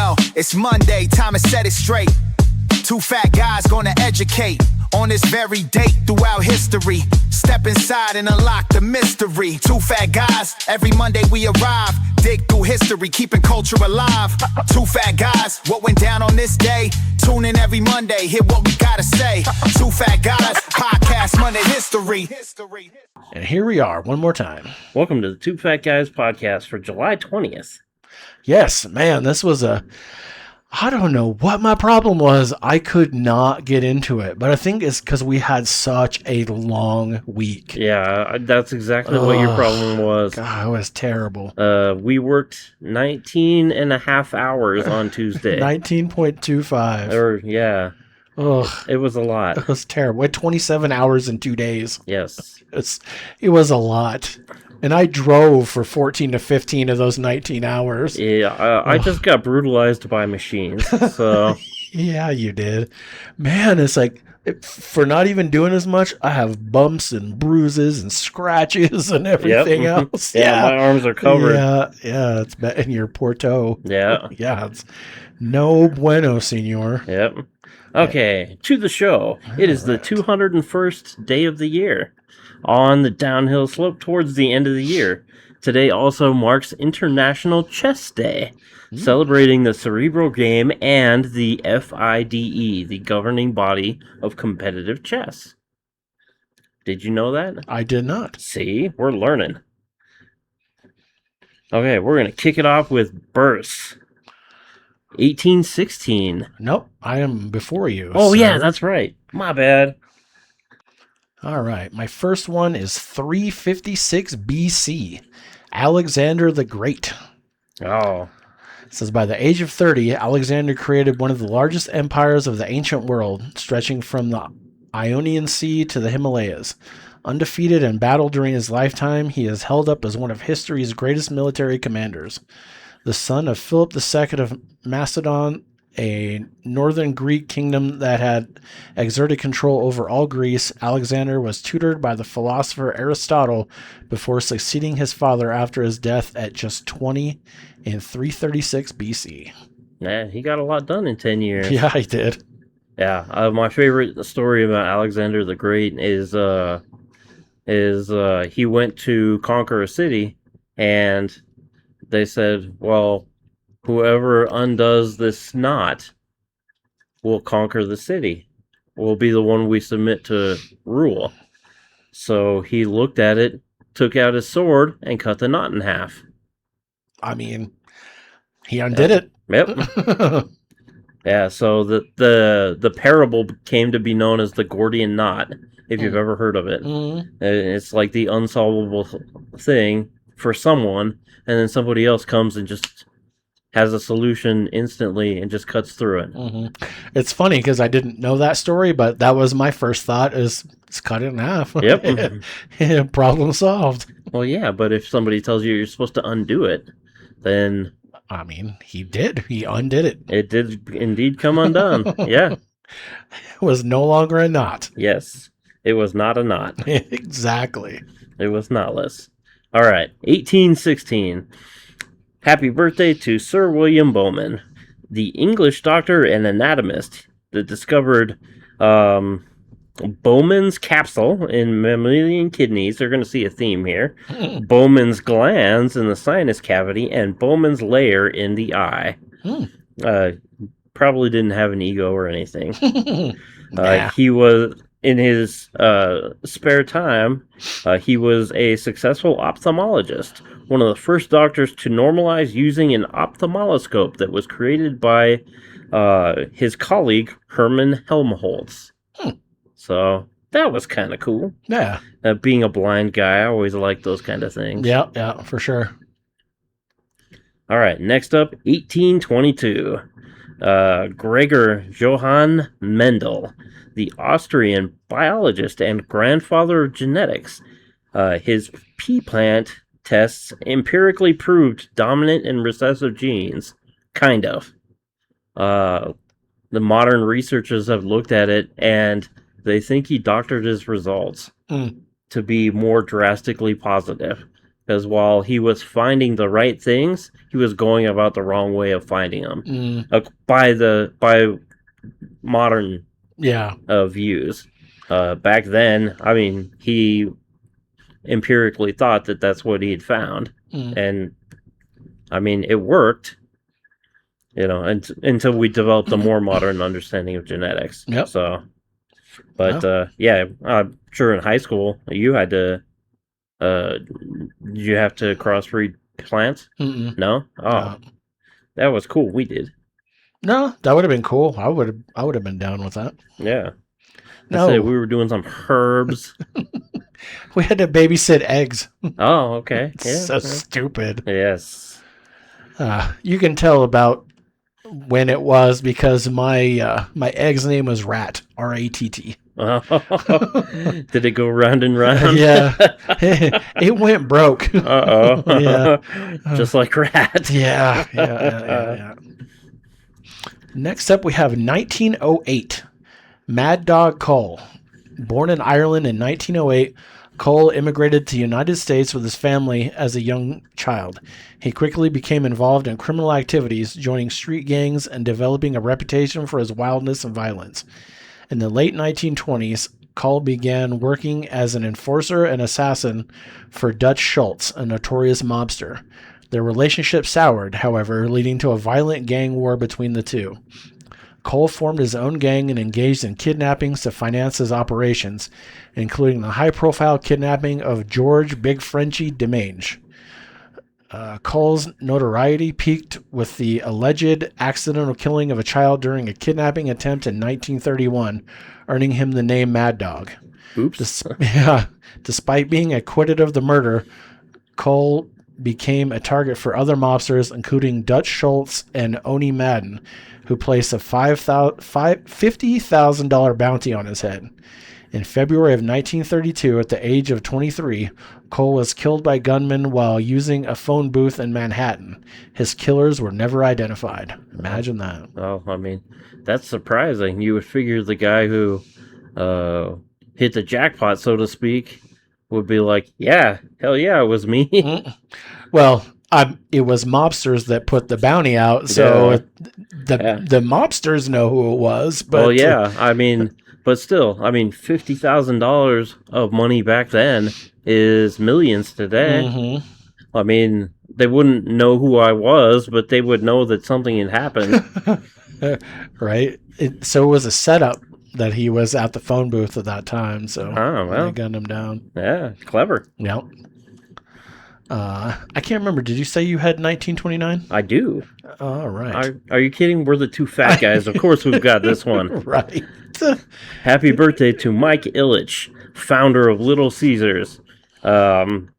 Yo, it's Monday, time to set it straight. Two fat guys gonna educate on this very date throughout history. Step inside and unlock the mystery. Two fat guys, every Monday we arrive. Dig through history, keeping culture alive. Two fat guys, what went down on this day? Tune in every Monday, hear what we gotta say. Two fat guys, podcast Monday history. And here we are, one more time. Welcome to the Two Fat Guys podcast for July 20th. Yes, man, this was I don't know what my problem was. I could not get into it, but I think it's because we had such a long week. Yeah, that's exactly what your problem was. God, it was terrible. We worked 19 and a half hours on Tuesday. 19.25. Yeah. Ugh. It was a lot. It was terrible. We had 27 hours in 2 days. Yes. It was a lot. And I drove for 14 to 15 of those 19 hours. Yeah, I just got brutalized by machines, so... Yeah, you did. Man, it's like, for not even doing as much, I have bumps and bruises and scratches and everything else. Yeah, my arms are covered. Yeah, it's bad. And your poor toe. Yeah. Yeah, it's no bueno, senor. Yep. Okay, to the show. It is the 201st day of the year. On the downhill slope towards the end of the year. Today also marks International Chess Day, celebrating the cerebral game and the FIDE, the governing body of competitive chess. Did you know that? I did not. See, we're learning. Okay, we're going to kick it off with births. 1816. Nope, I am before you. Oh, sir. yeah, that's right. My bad. All right, my first one is 356 BC. Alexander the Great. Oh. It says, by the age of 30, Alexander created one of the largest empires of the ancient world, stretching from the Ionian Sea to the Himalayas. Undefeated in battle during his lifetime, he is held up as one of history's greatest military commanders. The son of Philip II of Macedon, a northern Greek kingdom that had exerted control over all Greece, Alexander was tutored by the philosopher Aristotle before succeeding his father after his death at just 20 in 336 BC. Yeah, he got a lot done in 10 years. Yeah, he did. Yeah, my favorite story about Alexander the Great is he went to conquer a city, and they said, well, whoever undoes this knot will conquer the city. Will be the one we submit to rule. So he looked at it, took out his sword, and cut the knot in half. I mean, he undid it. Yep. Yeah, so the parable came to be known as the Gordian knot, if you've ever heard of it. It's like the unsolvable thing for someone, and then somebody else comes and just has a solution instantly and just cuts through it. It's funny because I didn't know that story, but that was my first thought is let's cut it in half. Yep. Problem solved. Well, yeah, but if somebody tells you you're supposed to undo it, then... I mean, he did. He undid it. It did indeed come undone. Yeah. It was no longer a knot. Yes. It was not a knot. Exactly. It was knotless. All right. 1816. Happy birthday to Sir William Bowman, the English doctor and anatomist that discovered Bowman's capsule in mammalian kidneys. They're going to see a theme here. Bowman's glands in the sinus cavity and Bowman's layer in the eye. Probably didn't have an ego or anything. Nah. He was... In his spare time, he was a successful ophthalmologist, one of the first doctors to normalize using an ophthalmoscope that was created by his colleague, Hermann Helmholtz. So that was kind of cool. Yeah. Being a blind guy, I always like those kind of things. Yeah, for sure. All right, next up, 1822. Gregor Johann Mendel, the Austrian biologist and grandfather of genetics. His pea plant tests empirically proved dominant and recessive genes. Kind of. The modern researchers have looked at it, and they think he doctored his results to be more drastically positive. because while he was finding the right things, he was going about the wrong way of finding them by modern Yeah. views. Back then, I mean, he empirically thought that that's what he had found, and I mean, it worked. Until we developed a more modern understanding of genetics. Yep. So, but yeah, I'm sure in high school you had to. You have to crossbreed plants? Mm-mm. No. Oh, that was cool. We did. No, that would have been cool. I would have been down with that. Yeah. No, We were doing some herbs. we had to babysit eggs. Oh, okay. Yeah. So stupid. Yes. You can tell about when it was because my egg's name was Rat, R-A-T-T. Did it go round and round? Yeah, it went broke. Uh-oh. Yeah, just like Rat. Yeah. Next up, we have 1908. Mad Dog Cole. Born in Ireland in 1908, Cole immigrated to the United States with his family as a young child. He quickly became involved in criminal activities, joining street gangs and developing a reputation for his wildness and violence. In the late 1920s, Cole began working as an enforcer and assassin for Dutch Schultz, a notorious mobster. Their relationship soured, however, leading to a violent gang war between the two. Cole formed his own gang and engaged in kidnappings to finance his operations, including the high-profile kidnapping of George Big Frenchy Demange. Cole's notoriety peaked with the alleged accidental killing of a child during a kidnapping attempt in 1931, earning him the name Mad Dog. Oops. Despite being acquitted of the murder, Cole became a target for other mobsters, including Dutch Schultz and Oni Madden, who placed a $50,000 bounty on his head. In February of 1932, at the age of 23, Cole was killed by gunmen while using a phone booth in Manhattan. His killers were never identified. Imagine that. Oh, I mean, that's surprising. You would figure the guy who hit the jackpot, so to speak, would be like, yeah, hell yeah, it was me. Well, it was mobsters that put the bounty out, so the mobsters know who it was. But well, yeah, I mean, but still, I mean, $50,000 of money back then is millions today. Mm-hmm. I mean, they wouldn't know who I was, but they would know that something had happened. Right? So it was a setup that he was at the phone booth at that time, so they gunned him down. Yeah, clever. Yep. I can't remember. Did you say you had 1929? I do. All right. Are you kidding? We're the two fat guys. Of course we've got this one. Right. Happy birthday to Mike Ilitch, founder of Little Caesars. From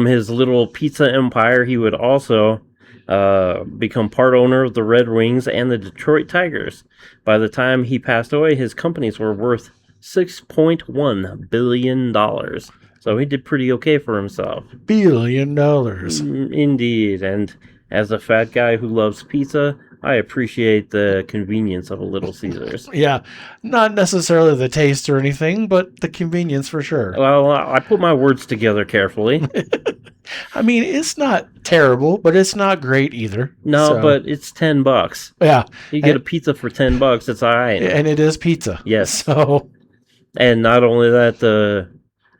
his little pizza empire, he would also become part owner of the Red Wings and the Detroit Tigers. By the time he passed away, his companies were worth $6.1 billion. So he did pretty okay for himself. $1 billion. Indeed. And as a fat guy who loves pizza, I appreciate the convenience of a Little Caesars. Yeah. Not necessarily the taste or anything, but the convenience for sure. Well, I put my words together carefully. I mean, it's not terrible, but it's not great either. No, but it's $10. Yeah. You get a pizza for $10, it's all right. And it is pizza. Yes. So. And not only that,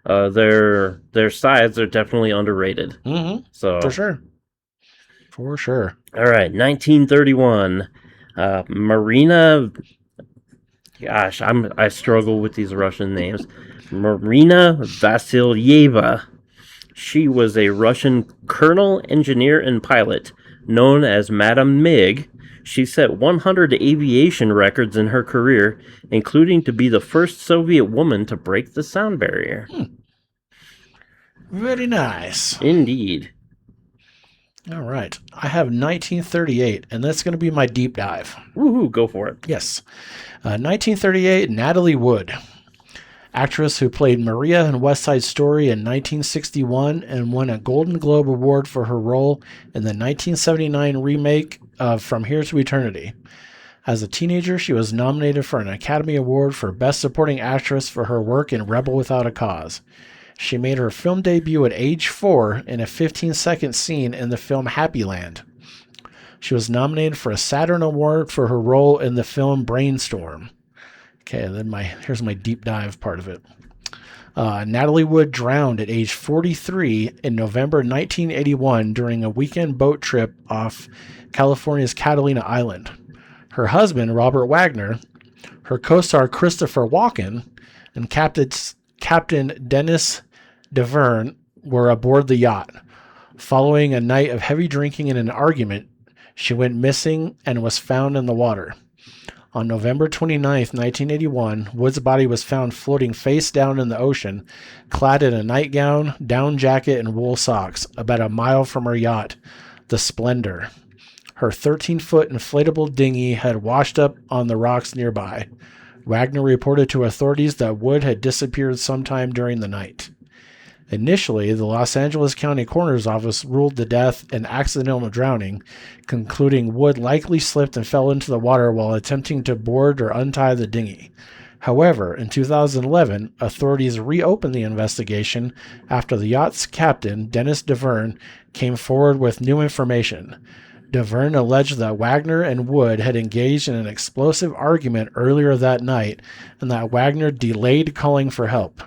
their sides are definitely underrated. Mm-hmm. So For sure. All right, 1931. Marina. Gosh, I struggle with these Russian names. Marina Vasilyeva. She was a Russian colonel, engineer, and pilot, known as Madame Mig. She set 100 aviation records in her career, including to be the first Soviet woman to break the sound barrier. Very nice. Indeed. All right. I have 1938, and that's going to be my deep dive. Woohoo, go for it. Yes. 1938, Natalie Wood. Actress who played Maria in West Side Story in 1961 and won a Golden Globe Award for her role in the 1979 remake of From Here to Eternity. As a teenager, she was nominated for an Academy Award for Best Supporting Actress for her work in Rebel Without a Cause. She made her film debut at age 4 in a 15-second scene in the film Happy Land. She was nominated for a Saturn Award for her role in the film Brainstorm. Okay, then here's my deep dive part of it. Natalie Wood drowned at age 43 in November 1981 during a weekend boat trip off California's Catalina Island. Her husband, Robert Wagner, her co-star Christopher Walken, and Captain Dennis DeVerne were aboard the yacht. Following a night of heavy drinking and an argument, she went missing and was found in the water. On November 29, 1981, Wood's body was found floating face down in the ocean, clad in a nightgown, down jacket, and wool socks, about a mile from her yacht, the Splendor. Her 13-foot inflatable dinghy had washed up on the rocks nearby. Wagner reported to authorities that Wood had disappeared sometime during the night. Initially, the Los Angeles County Coroner's Office ruled the death an accidental drowning, concluding Wood likely slipped and fell into the water while attempting to board or untie the dinghy. However, in 2011, authorities reopened the investigation after the yacht's captain, Dennis DeVerne, came forward with new information. DeVerne alleged that Wagner and Wood had engaged in an explosive argument earlier that night and that Wagner delayed calling for help.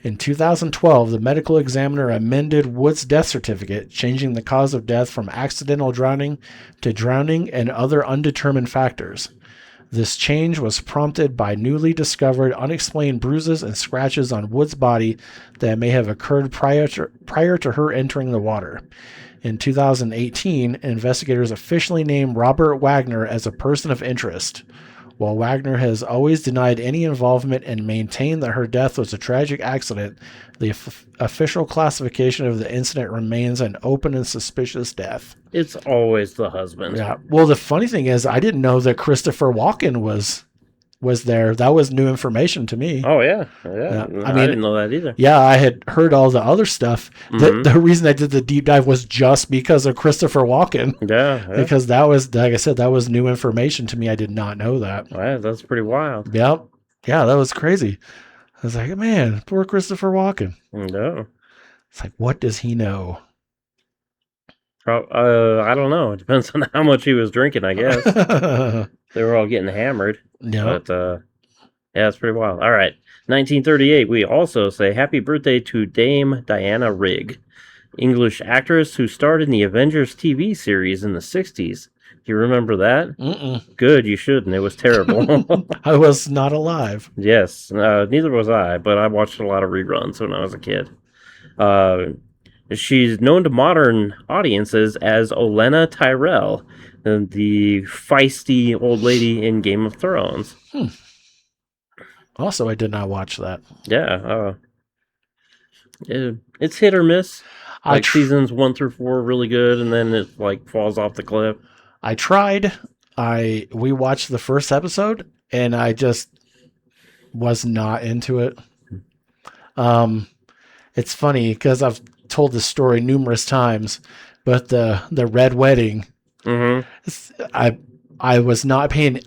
In 2012, the medical examiner amended Wood's death certificate, changing the cause of death from accidental drowning to drowning and other undetermined factors. This change was prompted by newly discovered unexplained bruises and scratches on Wood's body that may have occurred prior to her entering the water. In 2018, investigators officially named Robert Wagner as a person of interest. While Wagner has always denied any involvement and maintained that her death was a tragic accident, the official classification of the incident remains an open and suspicious death. It's always the husband. Yeah. Well, the funny thing is, I didn't know that Christopher Walken was there. That was new information to me. Oh, yeah. I didn't know that either. Yeah, I had heard all the other stuff. Mm-hmm. The reason I did the deep dive was just because of Christopher Walken. Yeah. Because that was, like I said, that was new information to me. I did not know that. Wow, that's pretty wild. Yep. Yeah, that was crazy. I was like, man, poor Christopher Walken. No. It's like, what does he know? I don't know. It depends on how much he was drinking, I guess. They were all getting hammered. Yeah. But, yeah, it's pretty wild. All right. 1938, we also say happy birthday to Dame Diana Rigg, English actress who starred in the Avengers TV series in the 60s. Do you remember that? Mm-mm. Good, you shouldn't. It was terrible. I was not alive. Yes, neither was I, but I watched a lot of reruns when I was a kid. She's known to modern audiences as Olenna Tyrell, the feisty old lady in Game of Thrones. Also, I did not watch that. Yeah. It's hit or miss. Like seasons 1 through 4 are really good, and then it like falls off the cliff. I tried. We watched the first episode, and I just was not into it. It's funny because I've told this story numerous times, but the Red Wedding. Mm-hmm. I was not paying.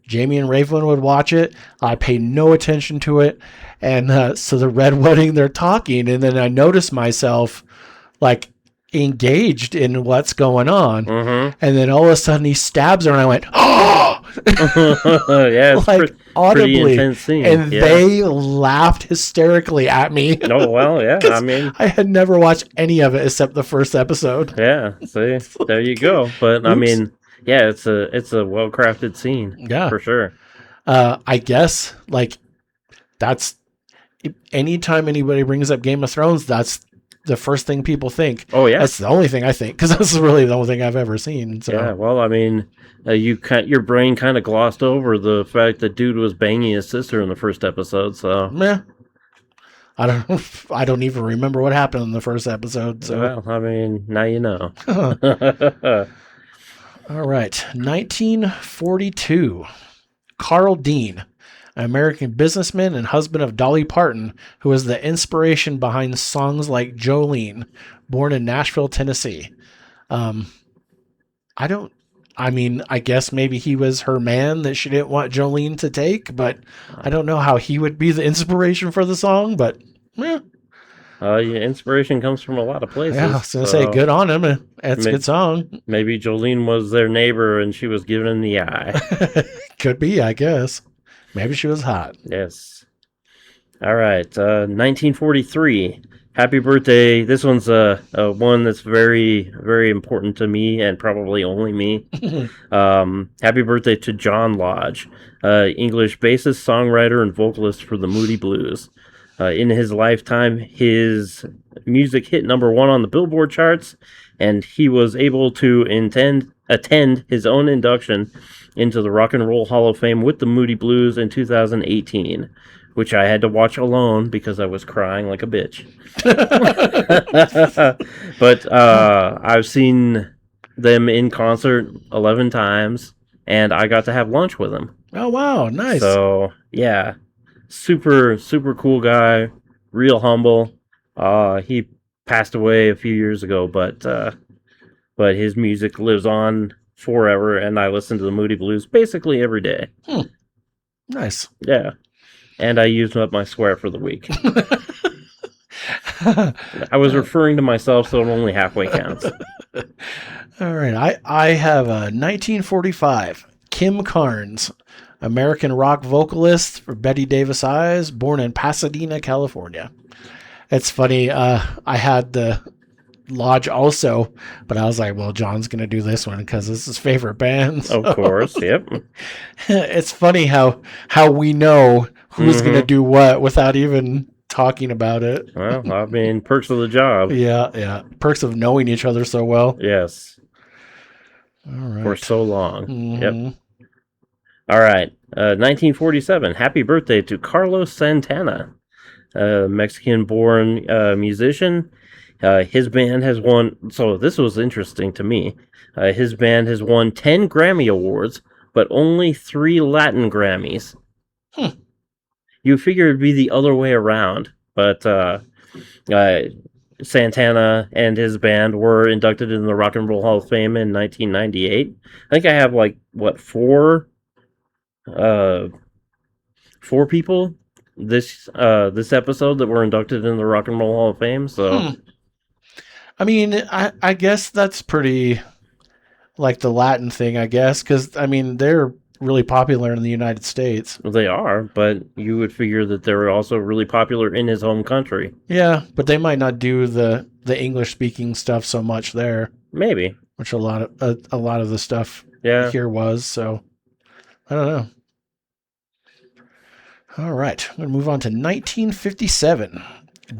Jamie and Raven would watch it. I paid no attention to it, and so the Red Wedding, they're talking, and then I noticed myself like engaged in what's going on, and then all of a sudden he stabs her, and I went, "Oh!" Yeah, it's like audibly, pretty intense scene. And they laughed hysterically at me. Oh well, yeah. I mean, I had never watched any of it except the first episode. Yeah, see, there you go. But I mean, yeah, it's a well crafted scene. Yeah, for sure. I guess like that's anytime anybody brings up Game of Thrones, that's the first thing people think. Oh yeah, that's the only thing I think because that's really the only thing I've ever seen. So. Yeah, well, I mean, your brain kind of glossed over the fact that dude was banging his sister in the first episode. So yeah, I don't even remember what happened in the first episode. So well, I mean, now you know. All right, 1942. Carl Dean, an American businessman and husband of Dolly Parton, who was the inspiration behind songs like Jolene, born in Nashville, Tennessee. I guess maybe he was her man that she didn't want Jolene to take, but I don't know how he would be the inspiration for the song, but Yeah, Yeah, inspiration comes from a lot of places. I was gonna say, good on him. It's a May- good song. Maybe Jolene was their neighbor and she was giving him the eye. Could be, I guess. Maybe she was hot. Yes. All right. 1943. Happy birthday. This one's one that's very, very important to me and probably only me. Happy birthday to John Lodge, English bassist, songwriter, and vocalist for the Moody Blues. In his lifetime, his music hit number 1 on the Billboard charts, and he was able to attend his own induction into the Rock and Roll Hall of Fame with the Moody Blues in 2018, which I had to watch alone because I was crying like a bitch. But I've seen them in concert 11 times, and I got to have lunch with them. Oh, wow. Nice. So, yeah. Super, super cool guy. Real humble. He passed away a few years ago, but his music lives on forever, and I listen to the Moody Blues basically every day. Nice. Yeah. And I used up my swear for the week. I was referring to myself, so it only halfway counts. All right. I have a 1945 Kim Carnes, American rock vocalist for Betty Davis Eyes, born in Pasadena, California. It's funny. I had the Lodge also, but I was like, well, John's going to do this one because it's his favorite band. So. Of course. Yep. It's funny how we know who's going to do what without even talking about it. Well, I mean, perks of the job. Yeah. Perks of knowing each other so well. Yes. All right. For so long. Mhm. Yep. All right. 1947. Happy birthday to Carlos Santana, Mexican-born musician. His band has won. So this was interesting to me. His band has won 10 Grammy Awards, but only 3 Latin Grammys. You figure it'd be the other way around, but Santana and his band were inducted in the Rock and Roll Hall of Fame in 1998. I think I have four people this episode that were inducted in the Rock and Roll Hall of Fame. So, I mean, I guess that's pretty like the Latin thing, I guess, because I mean they're really popular in the United States. they are, but you would figure that they were also really popular in his home country. Yeah, but they might not do the English speaking stuff so much there, Maybe. which a lot of the stuff Yeah. here was. So I don't know. All right, I'm going to move on to 1957.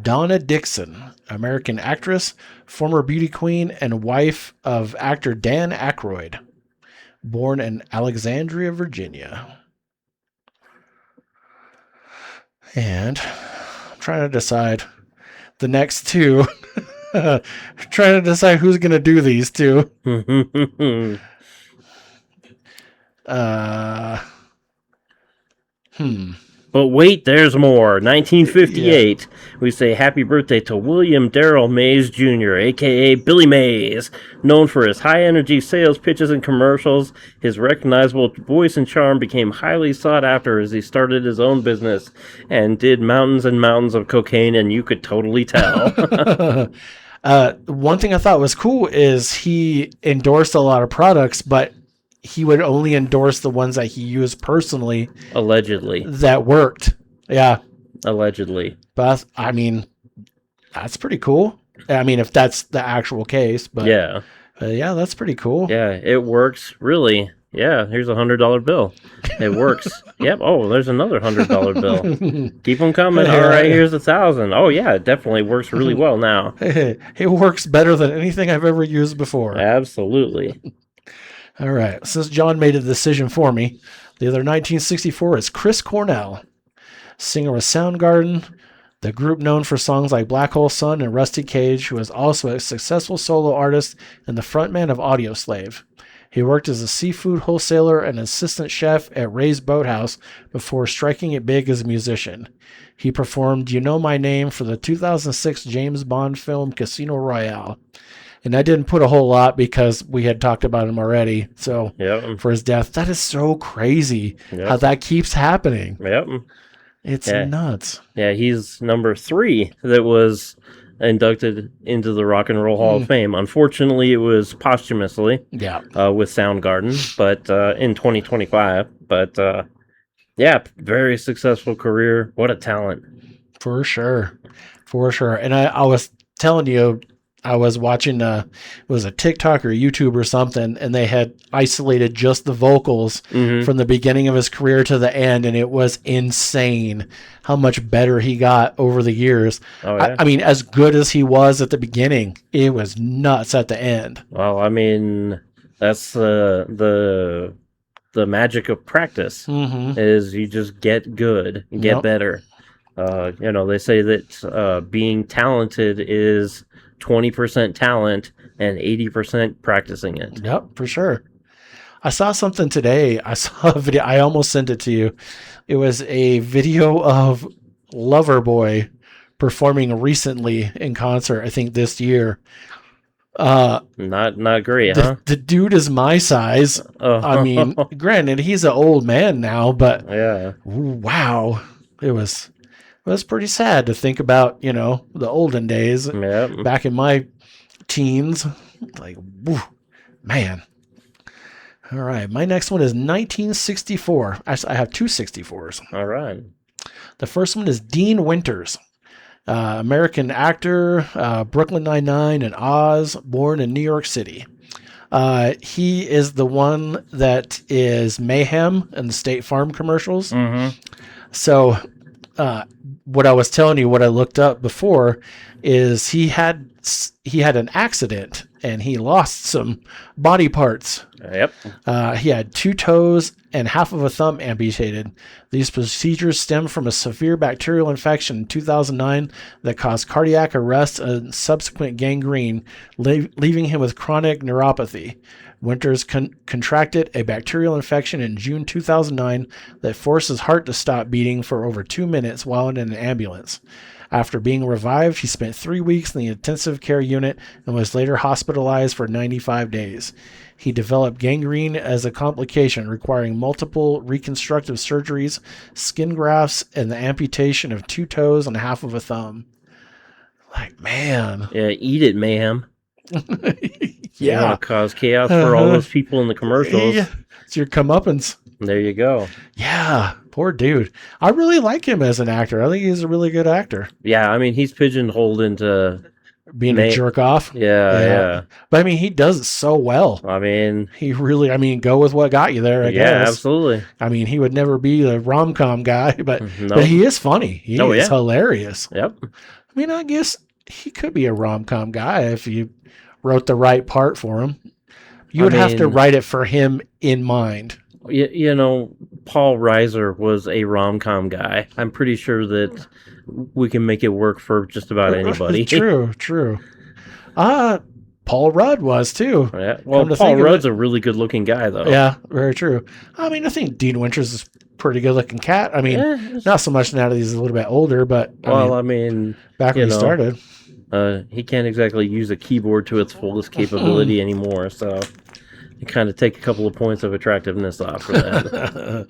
Donna Dixon, American actress, former beauty queen, and wife of actor Dan Aykroyd, born in Alexandria, Virginia. And I'm trying to decide the next two. Trying to decide who's going to do these two. But wait, there's more. 1958, we say happy birthday to William Darrell Mays Jr., a.k.a. Billy Mays. Known for his high-energy sales pitches and commercials, his recognizable voice and charm became highly sought after as he started his own business and did mountains and mountains of cocaine, and you could totally tell. One thing I thought was cool is he endorsed a lot of products, but he would only endorse the ones that he used personally. Allegedly. That worked. Yeah. Allegedly. But I mean, that's pretty cool. I mean, if that's the actual case, but yeah, that's pretty cool. Yeah, it works. Really. Yeah, here's $100 bill. It works. Yep. Oh, there's another $100 bill. Keep them coming. All right, here's 1,000. Oh yeah, it definitely works really well now. It works better than anything I've ever used before. Absolutely. All right. Since John made a decision for me, the other 1964 is Chris Cornell, singer of Soundgarden, the group known for songs like Black Hole Sun and Rusty Cage, who is also a successful solo artist and the frontman of Audioslave. He worked as a seafood wholesaler and assistant chef at Ray's Boathouse before striking it big as a musician. He performed You Know My Name for the 2006 James Bond film Casino Royale. And I didn't put a whole lot because we had talked about him already. So for his death, that is so crazy how that keeps happening. Yep. It's Yeah. nuts. Yeah, he's number 3 that was inducted into the Rock and Roll Hall of Fame. Unfortunately, it was posthumously Yeah. with Soundgarden, but in 2025. But yeah, very successful career. What a talent. For sure. For sure. And I was telling you, I was watching it was a TikTok or YouTube or something, and they had isolated just the vocals from the beginning of his career to the end, and it was insane how much better he got over the years. Oh, yeah. I mean, as good as he was at the beginning, it was nuts at the end. Well, I mean, that's the magic of practice. Is you just get good, and get Yep. better. They say that being talented is 20% talent and 80% practicing it. Yep, for sure. I saw something today. I saw a video. I almost sent it to you. It was a video of Loverboy performing recently in concert, I think this year. Not great, huh? The dude is my size. I mean, granted, he's an old man now, but yeah. wow. It was pretty sad to think about, the olden days Yep. back in my teens. Like, whew, man. All right. My next one is 1964. Actually, I have two 64s. All right. The first one is Dean Winters, American actor, Brooklyn Nine-Nine and Oz, born in New York City. He is the one that is Mayhem in the State Farm commercials. So what I was telling you, what I looked up before, is he had an accident and he lost some body parts. Yep. He had 2 toes and half of a thumb amputated. These procedures stem from a severe bacterial infection in 2009 that caused cardiac arrest and subsequent gangrene, leaving him with chronic neuropathy. Winters contracted a bacterial infection in June 2009 that forced his heart to stop beating for over 2 minutes while in an ambulance. After being revived, he spent 3 weeks in the intensive care unit and was later hospitalized for 95 days. He developed gangrene as a complication, requiring multiple reconstructive surgeries, skin grafts, and the amputation of 2 toes and half of a thumb. Like, man. Yeah, eat it, Mayhem. You Yeah. want to cause chaos for all those people in the commercials. Yeah. It's your comeuppance. There you go. Yeah. Poor dude. I really like him as an actor. I think he's a really good actor. Yeah, I mean, he's pigeonholed into... Being a jerk off. Yeah. But I mean, he does it so well. I mean... He really, go with what got you there, I yeah, guess. absolutely. I mean, he would never be the rom-com guy, but No. he is funny. He Oh, is yeah. hilarious. Yep. I mean, I guess he could be a rom-com guy if you wrote the right part for him. You would have to write it for him in mind. Paul Reiser was a rom-com guy. I'm pretty sure that we can make it work for just about anybody. True. Paul Rudd was too. Yeah. Well, Come to Paul think of Rudd's it. a really good-looking guy, though. Yeah, very true. I mean, I think Dean Winters is a pretty good-looking cat. I mean, not so much now that he's a little bit older, but I mean, back when he started. he can't exactly use a keyboard to its fullest capability anymore, so you kind of take a couple of points of attractiveness off for that.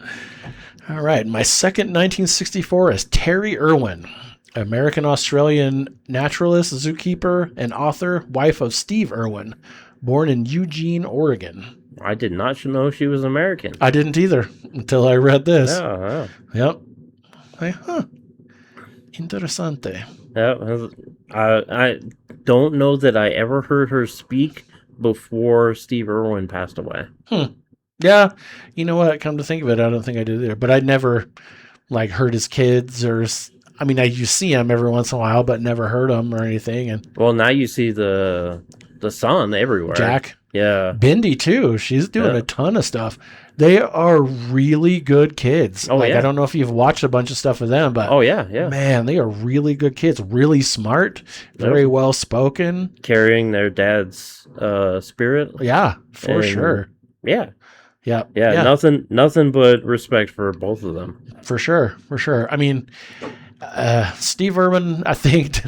All right, my second 1964 is Terry Irwin, American-Australian naturalist, zookeeper, and author, wife of Steve Irwin, born in Eugene, Oregon. I did not know she was American. I didn't either until I read this. Yeah. Yep. Interessante. Yeah. I don't know that I ever heard her speak before Steve Irwin passed away. Yeah, you know what? Come to think of it, I don't think I did either. But I'd never heard his kids you see him every once in a while, but never heard him or anything. And Well, now you see the son everywhere. Jack, Yeah. Bindi too. She's doing a ton of stuff. They are really good kids. Oh, yeah. I don't know if you've watched a bunch of stuff with them, but Oh, yeah. man, they are really good kids. Really smart, very well spoken. Carrying their dad's spirit. Yeah, for And- sure. Yeah. Yeah, Nothing but respect for both of them. for sure. I mean, Steve Irwin, I think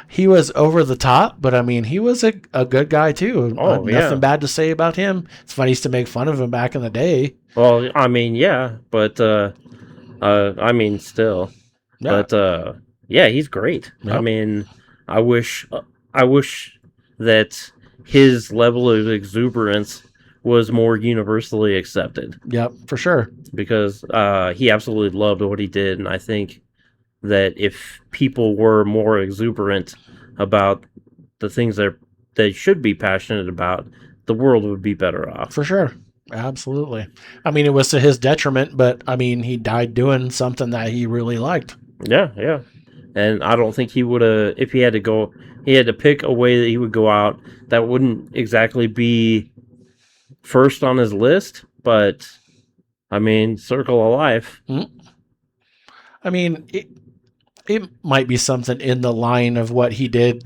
he was over the top, but I mean, he was a good guy too. Oh, Nothing bad to say about him. It's funny to make fun of him back in the day. Well, I mean, yeah, but I mean, still, Yeah. But yeah, he's great. Yep. I mean, I wish that his level of exuberance was more universally accepted, Yep, for sure. because he absolutely loved what he did, and I think that if people were more exuberant about the things that they should be passionate about, the world would be better off. For sure. Absolutely. I mean, it was to his detriment, but I mean, he died doing something that he really liked. Yeah, yeah. And I don't think he would have, if he had to pick a way that he would go out that wouldn't exactly be first on his list, but I mean, Circle of Life. I mean, it might be something in the line of what he did,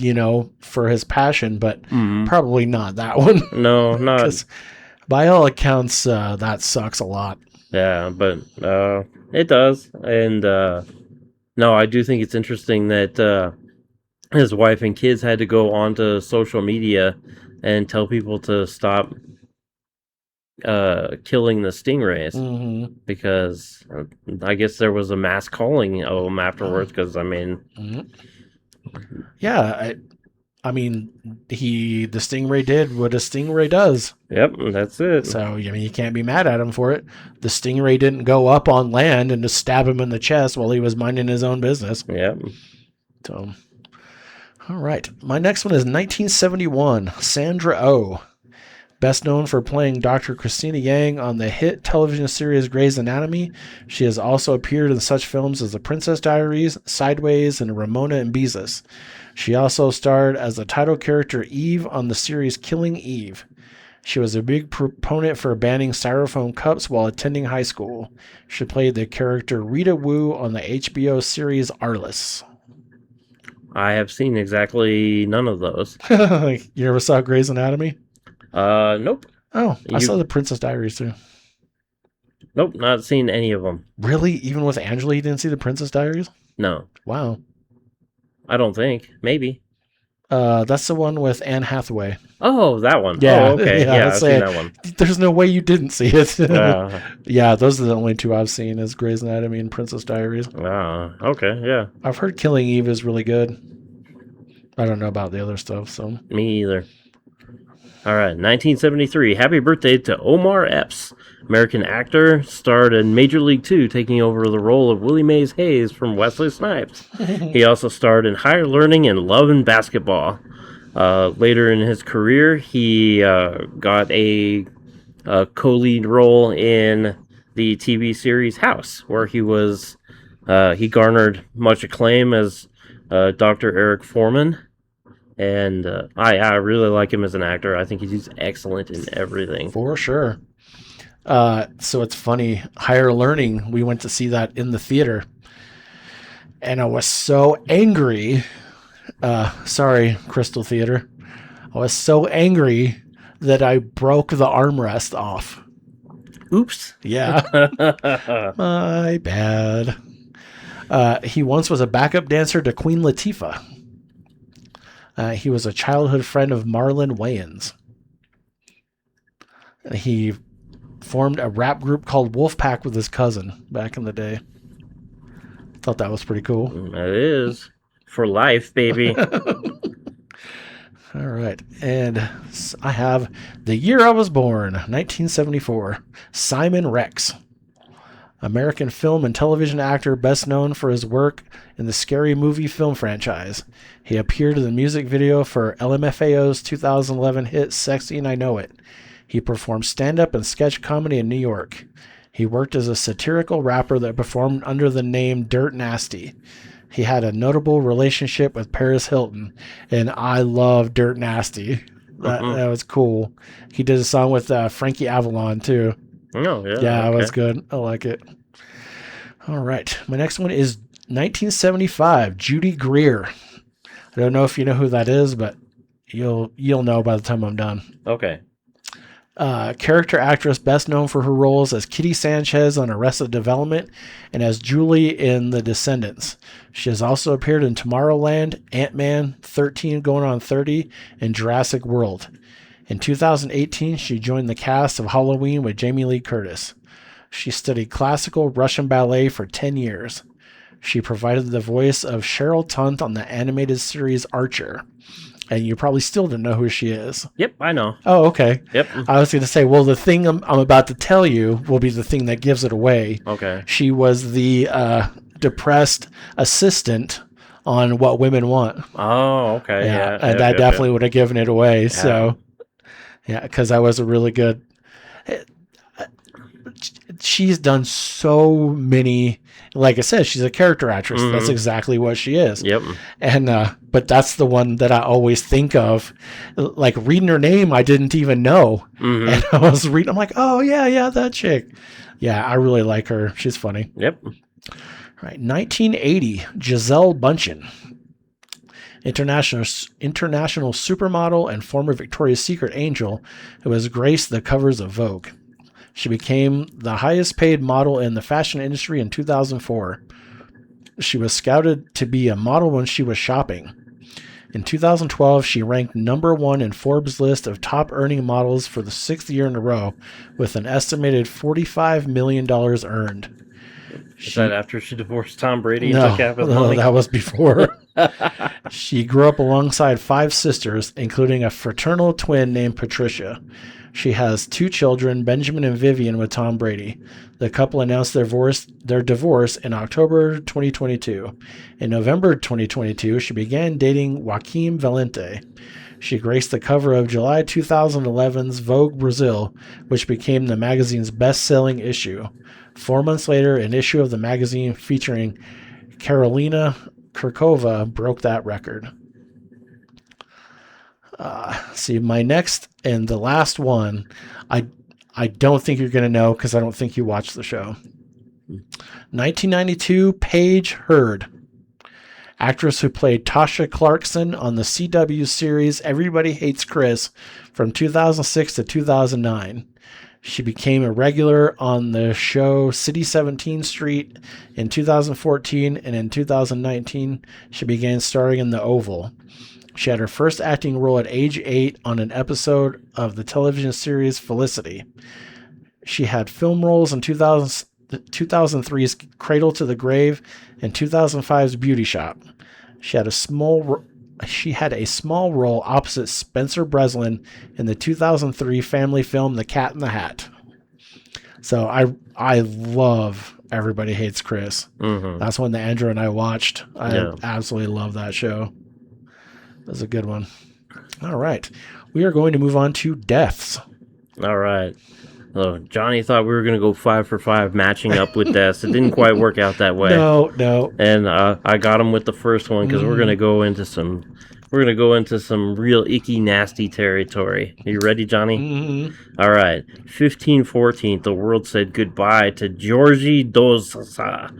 for his passion, but probably not that one. No, not. 'Cause by all accounts, that sucks a lot. Yeah, but it does. And no, I do think it's interesting that his wife and kids had to go onto social media and tell people to stop killing the stingrays, Mm-hmm. because I guess there was a mass calling of them afterwards, because I mean, Yeah, I mean, the stingray did what a stingray does. yep, that's it. So, I mean, you can't be mad at him for it. The stingray didn't go up on land and just stab him in the chest while he was minding his own business. Yep. So, all right. My next one is 1971, Sandra Oh. Best known for playing Dr. Christina Yang on the hit television series Grey's Anatomy, she has also appeared in such films as The Princess Diaries, Sideways, and Ramona and Beezus. She also starred as the title character Eve on the series Killing Eve. She was a big proponent for banning styrofoam cups while attending high school. She played the character Rita Wu on the HBO series Arliss. I have seen exactly none of those. You ever saw Grey's Anatomy? Nope. Oh, I saw The Princess Diaries too. Nope, not seen any of them. Really? Even with Angela, you didn't see The Princess Diaries? No, Wow. I don't think. Maybe. That's the one with Anne Hathaway. Oh, that one. Yeah, Oh, okay. yeah, Yeah, I'd I've say seen that one. There's no way you didn't see it. Uh, Yeah, those are the only two I've seen is Grey's Anatomy and Princess Diaries. Okay, yeah. I've heard Killing Eve is really good. I don't know about the other stuff, so. Me either. All right, 1973. Happy birthday to Omar Epps, American actor, starred in Major League 2, taking over the role of Willie Mays Hayes from Wesley Snipes. He also starred in Higher Learning and Love and Basketball. Later in his career, he got a co-lead role in the TV series House, where he garnered much acclaim as Dr. Eric Foreman. And I really like him as an actor. I think he's excellent in everything. For sure. So it's funny. Higher Learning, we went to see that in the theater. And I was so angry. Sorry, Crystal Theater. I was so angry that I broke the armrest off. Oops. Yeah. My bad. He once was a backup dancer to Queen Latifah. He was a childhood friend of Marlon Wayans. He formed a rap group called Wolfpack with his cousin back in the day. Thought that was pretty cool. It is. For life, baby. All right. And I have the year I was born, 1974. Simon Rex. American film and television actor best known for his work in the Scary Movie film franchise. He appeared in the music video for LMFAO's 2011 hit Sexy and I Know It. He performed stand-up and sketch comedy in New York. He worked as a satirical rapper that performed under the name Dirt Nasty. He had a notable relationship with Paris Hilton, and I love Dirt Nasty. That was cool. He did a song with Frankie Avalon, too. Oh, yeah. Yeah, okay. it was good. I like it. All right. My next one is 1975, Judy Greer. I don't know if you know who that is, but you'll know by the time I'm done. Okay. Character actress best known for her roles as Kitty Sanchez on Arrested Development and as Julie in The Descendants. She has also appeared in Tomorrowland, Ant-Man, 13 Going on 30, and Jurassic World. In 2018, she joined the cast of Halloween with Jamie Lee Curtis. She studied classical Russian ballet for 10 years. She provided the voice of Cheryl Tunt on the animated series Archer. And you probably still don't know who she is. Yep, I know. Oh, okay. Yep. I was going to say, well, the thing I'm about to tell you will be the thing that gives it away. Okay. She was the depressed assistant on What Women Want. Oh, okay. Yeah. And I definitely would have given it away. So, yeah, because I was a really good. She's done so many. Like I said, she's a character actress. Mm-hmm. That's exactly what she is. Yep. And but that's the one that I always think of. Like reading her name, I didn't even know. Mm-hmm. And I was reading. I'm like, oh yeah, that chick. Yeah, I really like her. She's funny. Yep. All right, 1980, Gisele Bündchen. International supermodel and former Victoria's Secret angel who has graced the covers of Vogue. She became the highest paid model in the fashion industry in 2004. She was scouted to be a model when she was shopping. In 2012, she ranked number 1 in Forbes' list of top earning models for the 6th year in a row with an estimated $45 million earned. Is that after she divorced Tom Brady and took half his money? No, that was before. She grew up alongside 5 sisters, including a fraternal twin named Patricia. She has 2 children, Benjamin and Vivian, with Tom Brady. The couple announced their divorce in October 2022. In November 2022, she began dating Joaquim Valente. She graced the cover of July 2011's Vogue Brazil, which became the magazine's best-selling issue. 4 months later, an issue of the magazine featuring Karolina Kurkova broke that record. See, my next and the last one, I don't think you're going to know because I don't think you watched the show. 1992, Paige Hurd. Actress who played Tasha Clarkson on the CW series Everybody Hates Chris from 2006 to 2009. She became a regular on the show City 17 Street in 2014, and in 2019, she began starring in The Oval. She had her first acting role at age 8 on an episode of the television series Felicity. She had film roles in 2003's Cradle to the Grave and 2005's Beauty Shop. She had a small role opposite Spencer Breslin in the 2003 family film The Cat in the Hat. So I love Everybody Hates Chris. Mm-hmm. That's one that Andrew and I watched. I absolutely love that show. It was a good one. All right. We are going to move on to deaths. All right. So Johnny thought we were going to go 5 for 5 matching up with deaths. It didn't quite work out that way. No. And I got him with the first one because we're going to go into some real icky, nasty territory. Are you ready, Johnny? Mm-hmm. All right. 1514, the world said goodbye to Georgi Dosa,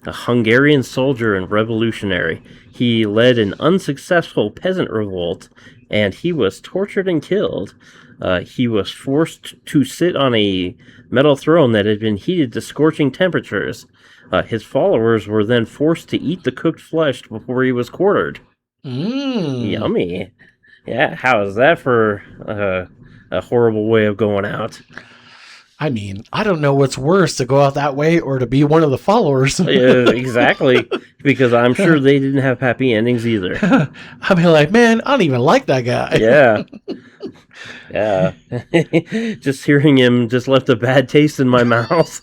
a Hungarian soldier and revolutionary. He led an unsuccessful peasant revolt, and he was tortured and killed. He was forced to sit on a metal throne that had been heated to scorching temperatures. His followers were then forced to eat the cooked flesh before he was quartered. Yummy. Yeah, how is that for a horrible way of going out? I mean, I don't know what's worse, to go out that way or to be one of the followers. Yeah, exactly. Because I'm sure they didn't have happy endings either. I'd be like, man, I don't even like that guy. Yeah. Yeah. Just hearing him just left a bad taste in my mouth.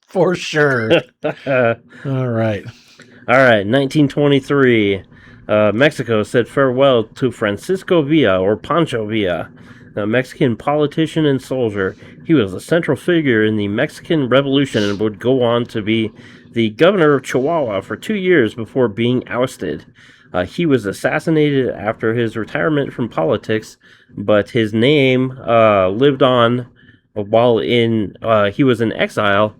For sure. All right. 1923. Mexico said farewell to Francisco Villa, or Pancho Villa, a Mexican politician and soldier. He was a central figure in the Mexican Revolution and would go on to be the governor of Chihuahua for 2 years before being ousted. He was assassinated after his retirement from politics, but his name lived on while he was in exile.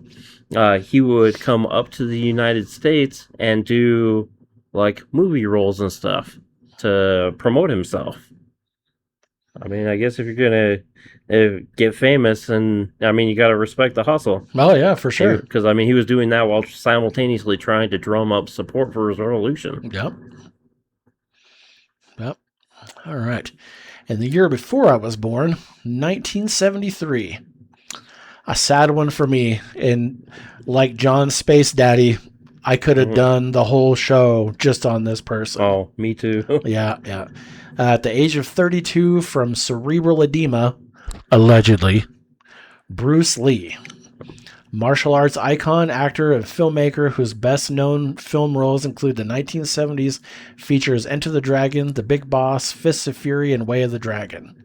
He would come up to the United States and do like movie roles and stuff to promote himself. I mean, I guess if you're gonna get famous, and I mean, you got to respect the hustle. Oh yeah, for sure. Because I mean, he was doing that while simultaneously trying to drum up support for his revolution. Yep. All right. And the year before I was born, 1973. A sad one for me. And like John's Space Daddy, I could have done the whole show just on this person. Oh, me too. Yeah, yeah. At the age of 32, from cerebral edema, allegedly, Bruce Lee. Martial arts icon, actor, and filmmaker whose best-known film roles include the 1970s features Enter the Dragon, The Big Boss, Fists of Fury, and Way of the Dragon.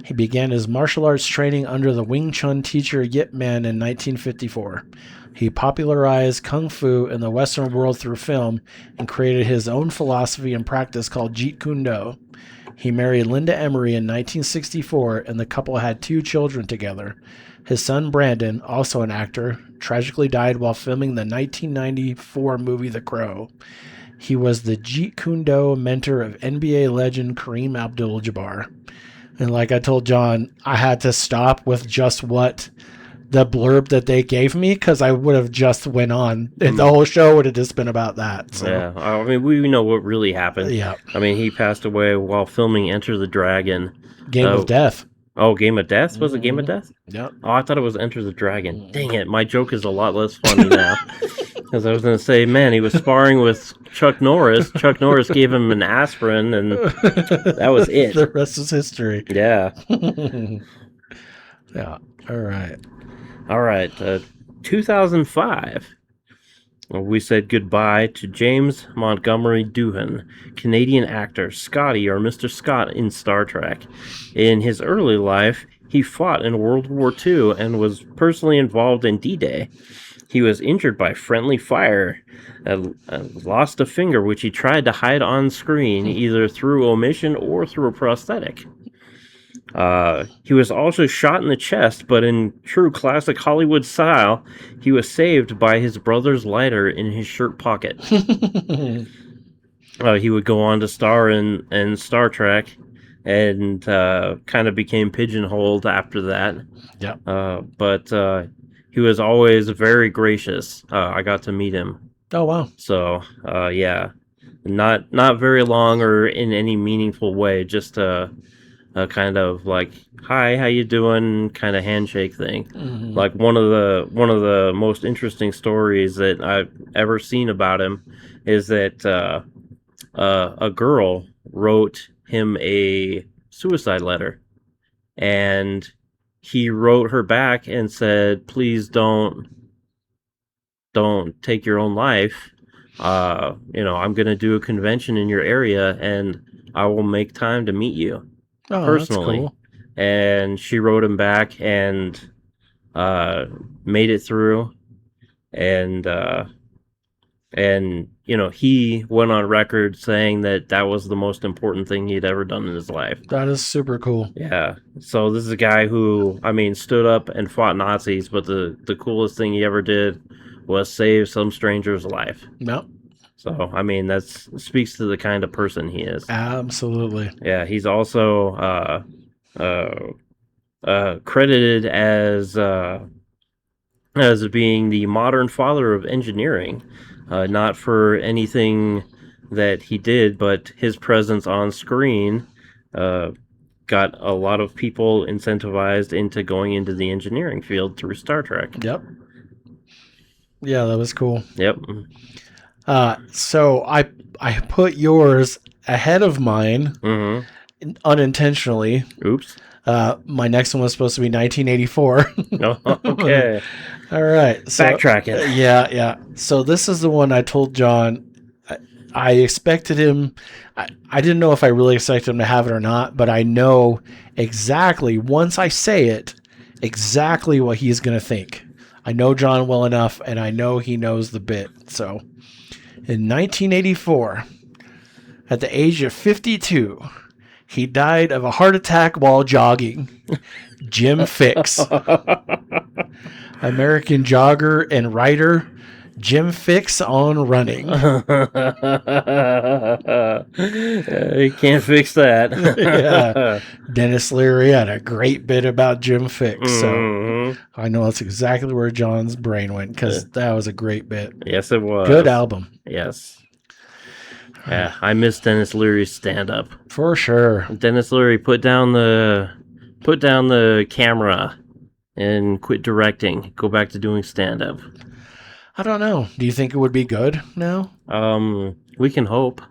He began his martial arts training under the Wing Chun teacher Yip Man in 1954. He popularized Kung Fu in the Western world through film and created his own philosophy and practice called Jeet Kune Do. He married Linda Emery in 1964, and the couple had 2 children together. His son Brandon, also an actor, tragically died while filming the 1994 movie The Crow. He was the Jeet Kune Do mentor of NBA legend Kareem Abdul-Jabbar. And like I told John, I had to stop with just what the blurb that they gave me, because I would have just went on, and the whole show would have just been about that. So. Yeah, I mean, we know what really happened. Yeah. I mean, he passed away while filming Enter the Dragon. Game of Death. Oh, Game of Death? Was it Game of Death? Yep. Oh, I thought it was Enter the Dragon. Dang it, my joke is a lot less funny now. Because I was going to say, man, he was sparring with Chuck Norris. Chuck Norris gave him an aspirin, and that was it. The rest is history. Yeah. Yeah. All right. All right. 2005. We said goodbye to James Montgomery Doohan, Canadian actor, Scotty or Mr. Scott in Star Trek. In his early life, he fought in World War II and was personally involved in D-Day. He was injured by friendly fire and lost a finger, which he tried to hide on screen, either through omission or through a prosthetic. He was also shot in the chest, but in true classic Hollywood style, he was saved by his brother's lighter in his shirt pocket. He would go on to star in Star Trek, and kind of became pigeonholed after that. Yeah. But he was always very gracious. I got to meet him. Oh, wow. So, yeah, not very long or in any meaningful way, just a kind of like, hi, how you doing, kind of handshake thing. Mm-hmm. Like one of the most interesting stories that I've ever seen about him is that a girl wrote him a suicide letter, and he wrote her back and said, please don't take your own life. I'm going to do a convention in your area, and I will make time to meet you. Oh, Personally. that's cool. And she wrote him back and made it through, and he went on record saying that was the most important thing he'd ever done in his life. That is super cool. Yeah. So this is a guy who, I mean, stood up and fought Nazis, but the coolest thing he ever did was save some stranger's life. Yep. So, I mean, that speaks to the kind of person he is. Absolutely. Yeah, he's also credited as being the modern father of engineering, not for anything that he did, but his presence on screen got a lot of people incentivized into going into the engineering field through Star Trek. Yep. Yeah, that was cool. Yep. So I put yours ahead of mine unintentionally. Oops. My next one was supposed to be 1984. Oh, okay. All right. So, Backtracking. Yeah. So this is the one I told John. I expected him. I didn't know if I really expected him to have it or not, but I know exactly, once I say it, exactly what he's going to think. I know John well enough, and I know he knows the bit. So, in 1984, at the age of 52, he died of a heart attack while jogging. Jim Fixx. American jogger and writer Jim Fixx on Running. You can't fix that. Yeah. Dennis Leary had a great bit about Jim Fixx. So I know that's exactly where John's brain went, because that was a great bit. Yes, it was. Good album. Yes. Yeah, I miss Dennis Leary's stand-up. For sure. Dennis Leary put down the camera and quit directing. Go back to doing stand-up. I don't know. Do you think it would be good now? We can hope.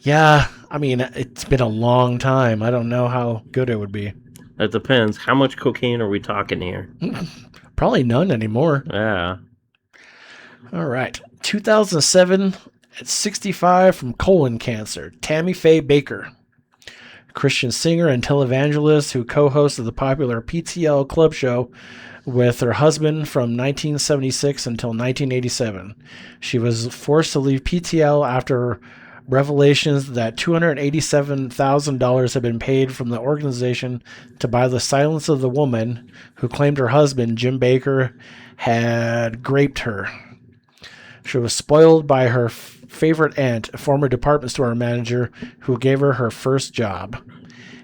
Yeah, I mean, it's been a long time. I don't know how good it would be. It depends. How much cocaine are we talking here? Probably none anymore. Yeah. All right. 2007, at 65 from colon cancer, Tammy Faye Baker. Christian singer and televangelist who co-hosted the popular PTL Club show with her husband from 1976 until 1987. She was forced to leave PTL after revelations that $287,000 had been paid from the organization to buy the silence of the woman who claimed her husband, Jim Baker, had raped her. She was spoiled by her favorite aunt, a former department store manager who gave her her first job.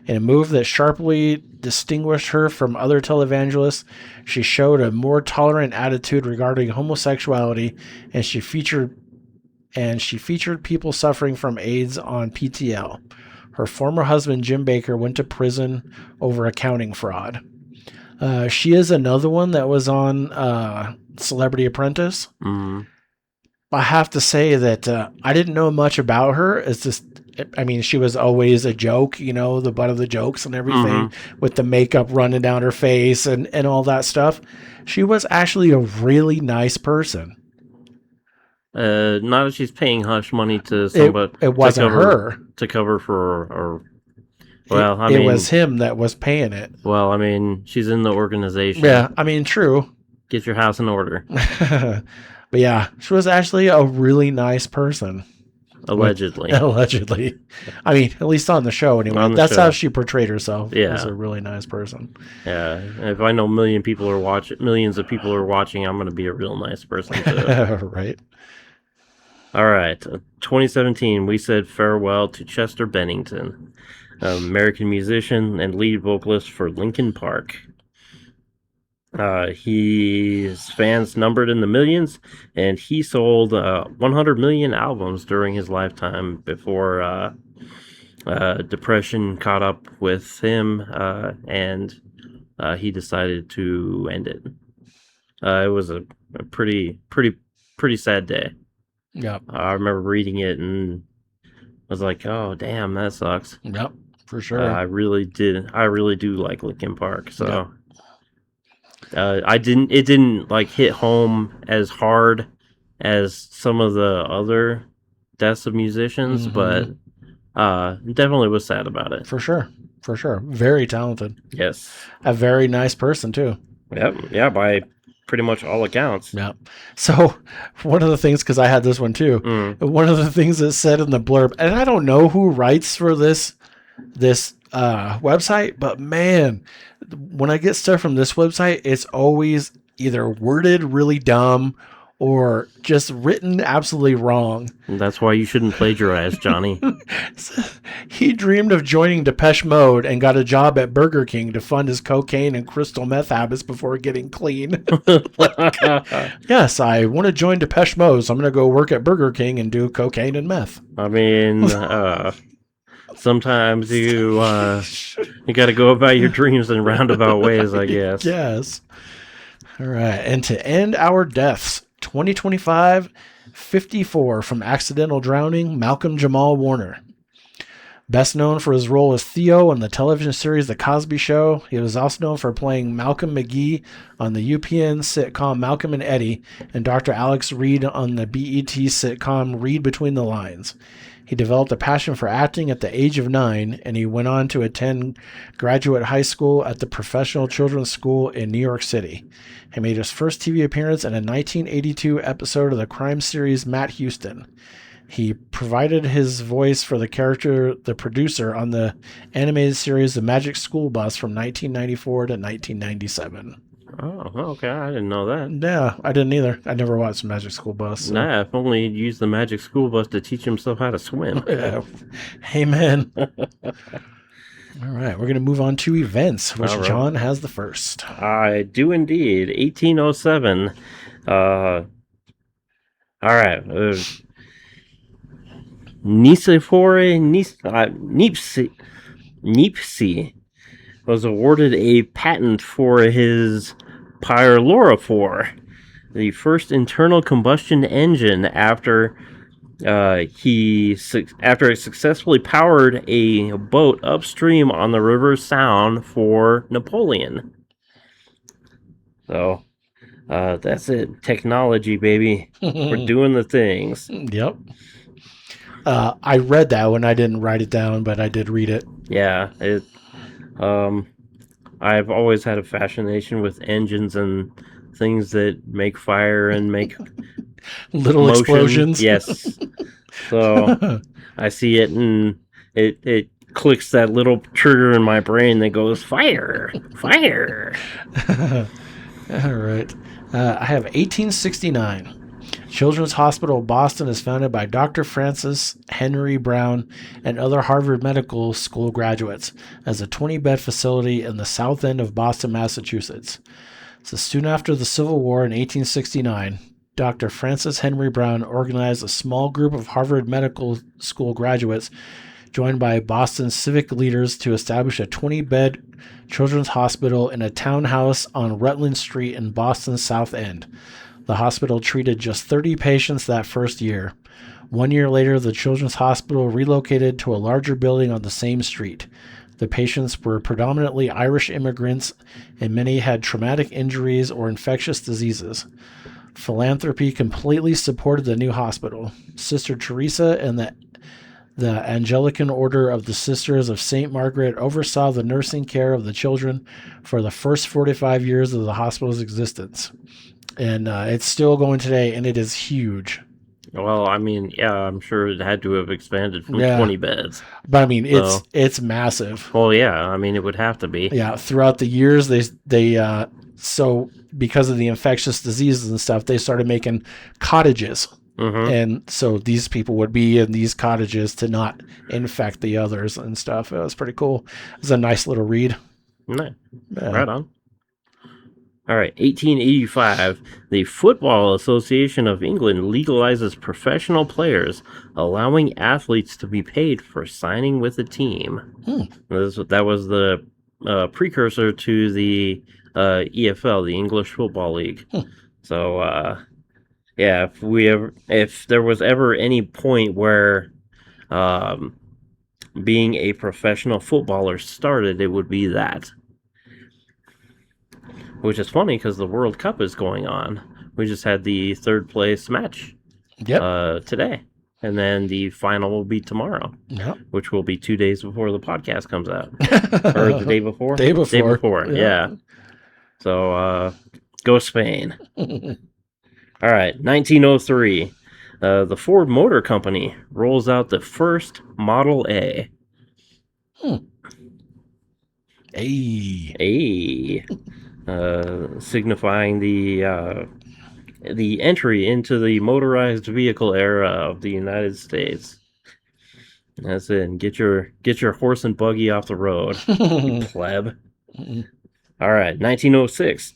In a move that sharply distinguished her from other televangelists, she showed a more tolerant attitude regarding homosexuality, and she featured people suffering from AIDS on PTL. Her former husband, Jim Baker, went to prison over accounting fraud. She is another one that was on Celebrity Apprentice. Mm. I have to say that I didn't know much about her. It's just, I mean, she was always a joke, you know, the butt of the jokes and everything, with the makeup running down her face and all that stuff. She was actually a really nice person. Not that she's paying hush money to somebody. It wasn't her. To cover for, or it was him that was paying it. Well, I mean, she's in the organization. Yeah, I mean, true. Get your house in order. But yeah, she was actually a really nice person. Allegedly. Allegedly. I mean, at least on the show anyway. That's how she portrayed herself. Yeah. As a really nice person. Yeah. If I know millions of people are watching, I'm going to be a real nice person too. Right. All right. 2017, we said farewell to Chester Bennington, American musician and lead vocalist for Linkin Park. His fans numbered in the millions, and he sold 100 million albums during his lifetime before depression caught up with him, and he decided to end it. It was a pretty sad day. Yep. I remember reading it and was like, "Oh, damn, that sucks." Yep, for sure. I really do like Linkin Park, so. Yep. It didn't like hit home as hard as some of the other deaths of musicians, but definitely was sad about it. For sure. Very talented. Yes. A very nice person too. Yep. Yeah, by pretty much all accounts. Yeah. So one of the things, because I had this one too, one of the things that said in the blurb, and I don't know who writes for this website, but man, when I get stuff from this website, it's always either worded really dumb or just written absolutely wrong. And that's why you shouldn't plagiarize, Johnny. He dreamed of joining Depeche Mode and got a job at Burger King to fund his cocaine and crystal meth habits before getting clean. Yes, I want to join Depeche Mode, so I'm going to go work at Burger King and do cocaine and meth. I mean, sometimes you got to go about your dreams in roundabout ways, I guess. Yes. All right. And to end our deaths, 2025, 54 from accidental drowning, Malcolm Jamal Warner. Best known for his role as Theo in the television series The Cosby Show, he was also known for playing Malcolm McGee on the UPN sitcom Malcolm and Eddie and Dr. Alex Reed on the BET sitcom Read Between the Lines. He developed a passion for acting at the age of 9, and he went on to attend graduate high school at the Professional Children's School in New York City. He made his first TV appearance in a 1982 episode of the crime series Matt Houston. He provided his voice for the character, the producer, on the animated series The Magic School Bus from 1994 to 1997. Oh, okay. I didn't know that. Yeah, I didn't either. I never watched Magic School Bus. So. Nah, if only he'd used the Magic School Bus to teach himself how to swim. Yeah. Amen. All right, we're going to move on to events, which right. John has the first. I do indeed. 1807. All right. Niepce was awarded a patent for his pyrolurophore, the first internal combustion engine after after it successfully powered a boat upstream on the River Sound for Napoleon. So that's it. Technology, baby. We're doing the things. Yep. I read that one. I didn't write it down, but I did read it. Yeah. I've always had a fascination with engines and things that make fire and make Little motion. explosions. Yes. So I see it and it clicks that little trigger in my brain that goes fire, fire. All right. I have 1869. Children's Hospital of Boston is founded by Dr. Francis Henry Brown and other Harvard Medical School graduates as a 20-bed facility in the south end of Boston, Massachusetts. So soon after the Civil War in 1869, Dr. Francis Henry Brown organized a small group of Harvard Medical School graduates joined by Boston's civic leaders to establish a 20-bed children's hospital in a townhouse on Rutland Street in Boston's South End. The hospital treated just 30 patients that first year. 1 year later, the children's hospital relocated to a larger building on the same street. The patients were predominantly Irish immigrants, and many had traumatic injuries or infectious diseases. Philanthropy completely supported the new hospital. Sister Teresa and the Anglican Order of the Sisters of St. Margaret oversaw the nursing care of the children for the first 45 years of the hospital's existence. And it's still going today, and it is huge. Well, I mean, yeah, I'm sure it had to have expanded from Yeah. 20 beds. But I mean, So- it's massive. Well, yeah, I mean, it would have to be. Yeah, throughout the years, they so because of the infectious diseases and stuff, they started making cottages, Mm-hmm. and so these people would be in these cottages to not infect the others and stuff. It was pretty cool. It was a nice little read. Nice. Yeah. Right on. All right, 1885, the Football Association of England legalizes professional players, allowing athletes to be paid for signing with a team. That was the precursor to the EFL, the English Football League. So, yeah, if there was ever any point where being a professional footballer started, it would be that. Which is funny because the World Cup is going on. We just had the third place match Yep. today. And then the final will be tomorrow, Yep. which will be 2 days before the podcast comes out. Or the day before? Day before. Day before, Yeah. yeah. So, go Spain. All right, 1903. The Ford Motor Company rolls out the first Model A. Hey. Signifying the entry into the motorized vehicle era of the United States. That's it. Get your horse and buggy off the road, you pleb. All right, 1906.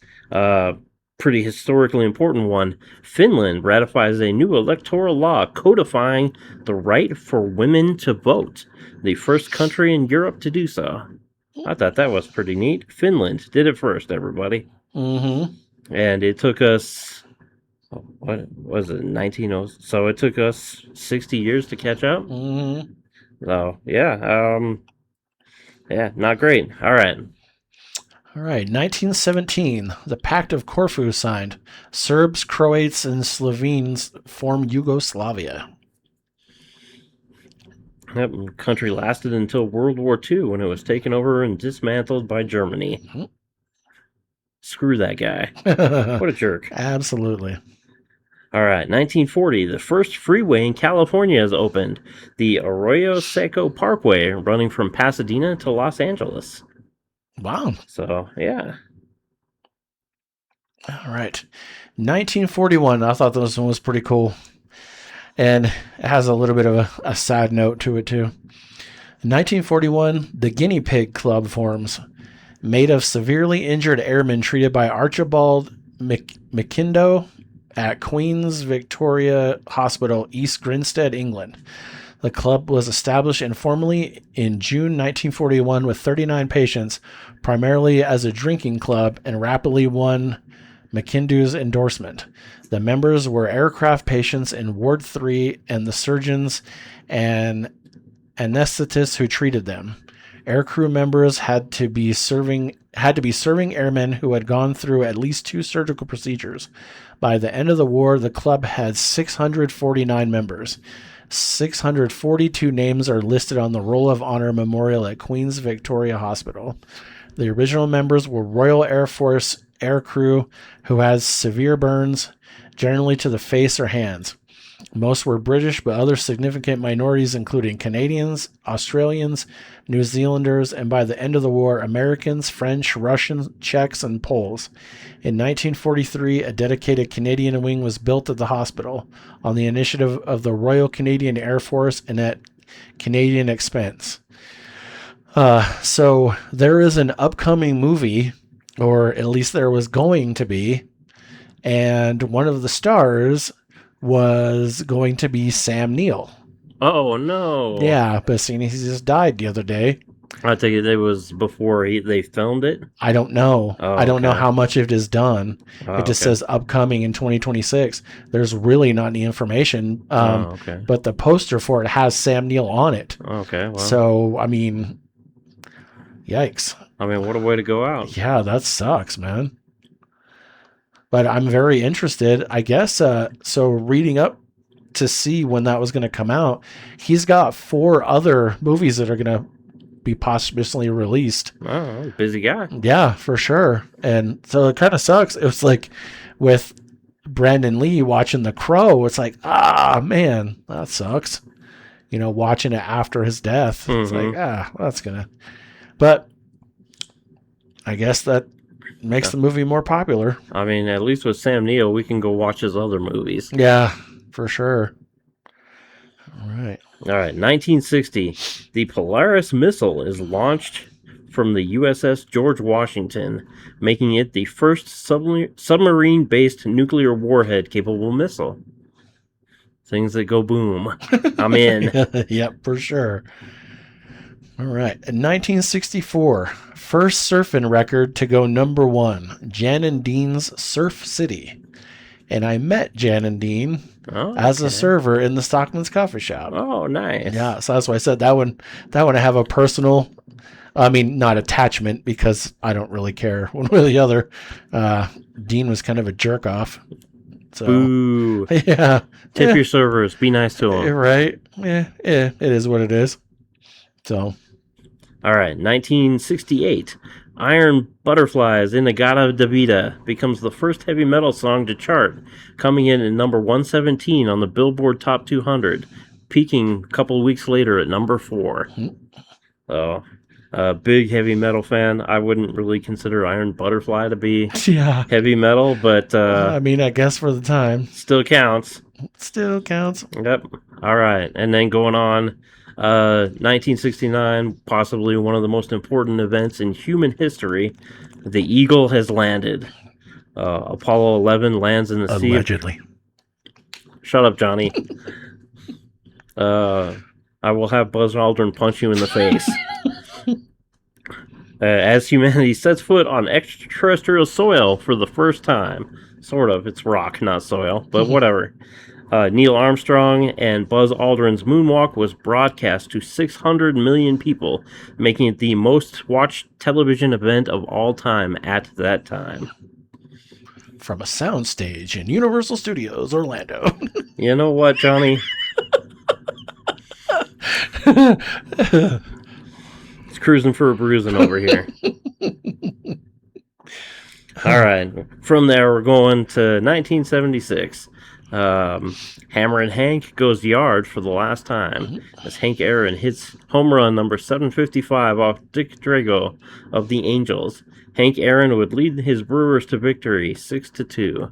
Pretty historically important one. Finland ratifies a new electoral law codifying the right for women to vote. The first country in Europe to do so. I thought that was pretty neat. Finland did it first, everybody. Mm-hmm. And it took us, what was it, 1900? So it took us 60 years to catch up. Mm-hmm. So, yeah, not great. All right. All right, 1917, the Pact of Corfu signed. Serbs, Croats, and Slovenes form Yugoslavia. That country lasted until World War II when it was taken over and dismantled by Germany. Mhm. Screw that guy. What a jerk. Absolutely. All right, 1940, the first freeway in California is opened. The Arroyo Seco Parkway, running from Pasadena to Los Angeles. Wow. So, yeah. All right. 1941, I thought this one was pretty cool. And it has a little bit of a sad note to it, too. In 1941, the Guinea Pig Club forms, made of severely injured airmen treated by Archibald McIndoe at Queen's Victoria Hospital, East Grinstead, England. The club was established informally in June 1941 with 39 patients, primarily as a drinking club, and rapidly won McIndoo's endorsement. The members were aircraft patients in Ward 3 and the surgeons and anesthetists who treated them. Aircrew members had to be serving airmen who had gone through at least 2 surgical procedures. By the end of the war, the club had 649 members. 642 names are listed on the Roll of Honor Memorial at Queen's Victoria Hospital. The original members were Royal Air Force aircrew who had severe burns, generally to the face or hands. Most were British, but other significant minorities including Canadians, Australians, New Zealanders, and by the end of the war, Americans, French, Russians, Czechs, and Poles. In 1943, a dedicated Canadian wing was built at the hospital on the initiative of the Royal Canadian Air Force and at Canadian expense. So there is an upcoming movie, or at least there was going to be, and one of the stars was going to be Sam Neill. Oh, no. Yeah, but seeing he just died the other day. I think it was before they filmed it. I don't know. Oh, I don't know okay. how much of it is done. Oh, It just okay. says upcoming in 2026. There's really not any information. Okay. But the poster for it has Sam Neill on it. Okay, well. So, I mean, yikes. I mean, what a way to go out. Yeah, that sucks, man. But I'm very interested. I guess, so reading up to see when that was going to come out, he's got 4 other movies that are going to be posthumously released. Oh, busy guy. Yeah, for sure. And so it kind of sucks. It was like with Brandon Lee watching The Crow, it's like, man, that sucks. You know, watching it after his death. It's like, that's going to. But I guess that makes the movie more popular. I mean, at least with Sam Neill, we can go watch his other movies. Yeah, for sure. All right. All right, 1960. The Polaris missile is launched from the USS George Washington, making it the first submarine-based nuclear warhead-capable missile. Things that go boom. I'm in. Yep, for sure. All right. In 1964, first surfing record to go number 1, Jan and Dean's Surf City. And I met Jan and Dean as a server in the Stockman's Coffee Shop. Oh, nice. Yeah, so that's why I said that one I have a personal, I mean, not attachment, because I don't really care one way or the other. Dean was kind of a jerk off. So, Boo. yeah. Tip your servers. Be nice to them. Right. Yeah, it is what it is. So. All right, 1968. Iron Butterflies Inagata Davida becomes the first heavy metal song to chart, coming in at number 117 on the Billboard Top 200, peaking a couple of weeks later at number 4. So, big heavy metal fan. I wouldn't really consider Iron Butterfly to be heavy metal, but I mean, I guess for the time. still counts. Still counts. Yep. All right, and then going on, 1969, possibly one of the most important events in human history. The Eagle has landed. Apollo 11 lands in the sea. Allegedly. Shut up, Johnny. I will have Buzz Aldrin punch you in the face. As humanity sets foot on extraterrestrial soil for the first time. Sort of. It's rock, not soil, but whatever. Neil Armstrong and Buzz Aldrin's moonwalk was broadcast to 600 million people, making it the most watched television event of all time at that time. From a soundstage in Universal Studios, Orlando. You know what, Johnny? It's cruising for a bruising over here. All right. From there, we're going to 1976. Hammer and Hank goes yard for the last time as Hank Aaron hits home run number 755 off Dick Drago of the Angels. Hank Aaron would lead his Brewers to victory 6-2.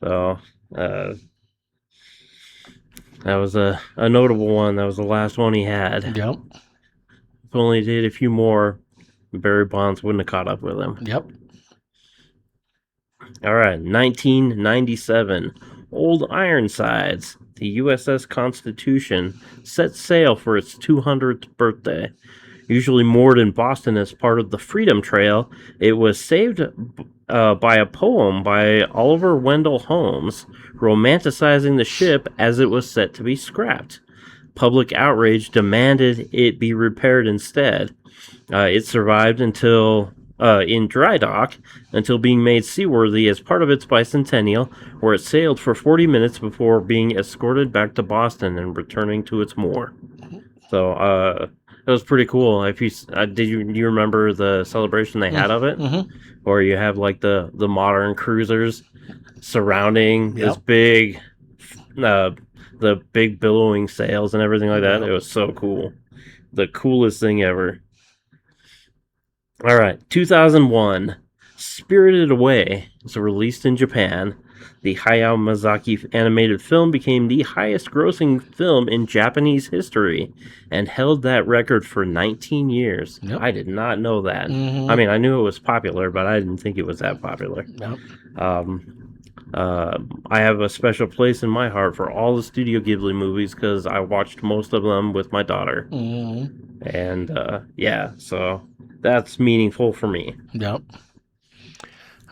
So, that was a notable one. That was the last one he had. Yep. If only he did a few more, Barry Bonds wouldn't have caught up with him. Yep. All right, 1997. Old Ironsides, the USS Constitution, set sail for its 200th birthday. Usually moored in Boston as part of the Freedom Trail, it was saved by a poem by Oliver Wendell Holmes, romanticizing the ship as it was set to be scrapped. Public outrage demanded it be repaired instead. It survived until in dry dock until being made seaworthy as part of its bicentennial, where it sailed for 40 minutes before being escorted back to Boston and returning to its moor. So it was pretty cool. If you do you remember the celebration they had of it, or you have like the modern cruisers surrounding this big, the big billowing sails and everything like that. It was so cool, the coolest thing ever. All right, 2001, Spirited Away was released in Japan. The Hayao Miyazaki animated film became the highest-grossing film in Japanese history and held that record for 19 years. Yep. I did not know that. I mean, I knew it was popular, but I didn't think it was that popular. Yep. I have a special place in my heart for all the Studio Ghibli movies because I watched most of them with my daughter. And, yeah, so that's meaningful for me. Yep.